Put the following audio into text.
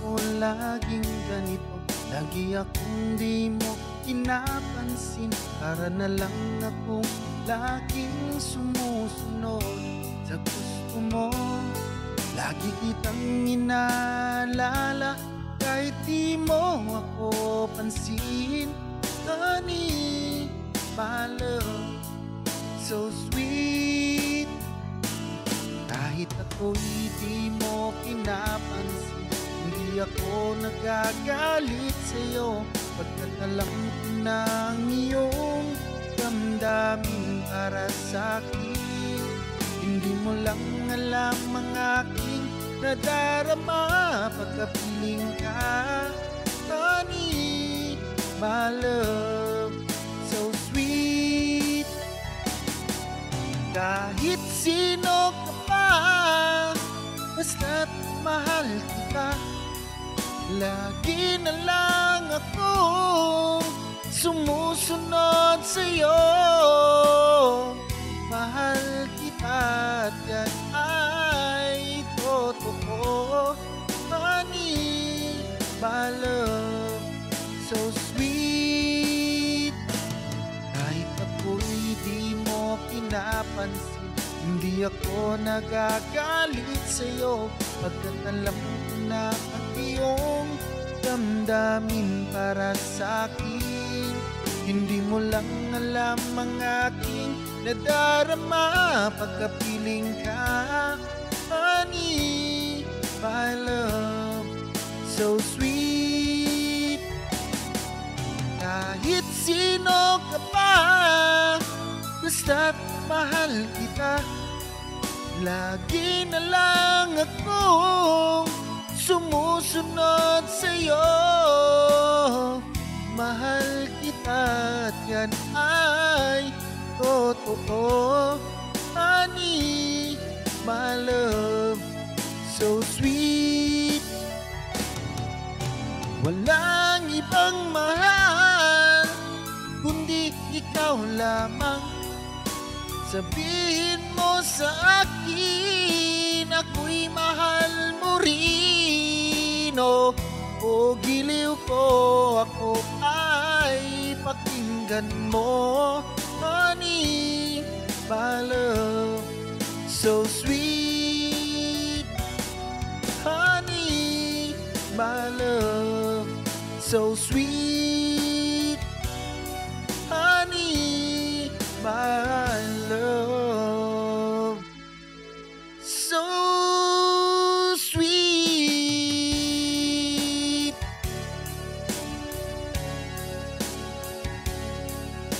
ako laging ganito? Lagi akong di mo pinapansin. Para na lang akong laging sumusunod sa gusto mo. Lagi kitang inaalala kahit di mo ako pansin. Honey, my love, so sweet. Kahit ako'y di mo pinapansin, hindi ako nagagalit sa'yo. Pagkat alam ko na ang iyong damdamin para sa'kin. Hindi mo lang alam ang aking nadarama pagkapiling ka. Honey, my love, so sweet. Kahit sino ka pa, basta't mahal kita. Lagi na lang akong sumusunod sa'yo. Mahal kita at yan ay totoo. Honey, my love, so sweet. Kahit ako'y di mo pinapansin, hindi ako nagagalit sa'yo. Pagkat alam ko na ang iyong damdamin para sa'kin. Hindi mo lang alam ang aking nadarama pagkapiling ka. Honey, my love, so sweet. Kahit sino ka pa, basta't mahal kita. Lagi na lang akong sumusunod sa'yo. Mahal kita at yan ay totoo. Honey, my love, so sweet. Walang ibang mahal kundi ikaw lamang. Sabihin mo sa akin, ako'y mahal mo rin. O giliw ko, ako ay pakinggan mo. Honey, my love, so sweet. Honey, my love, so sweet.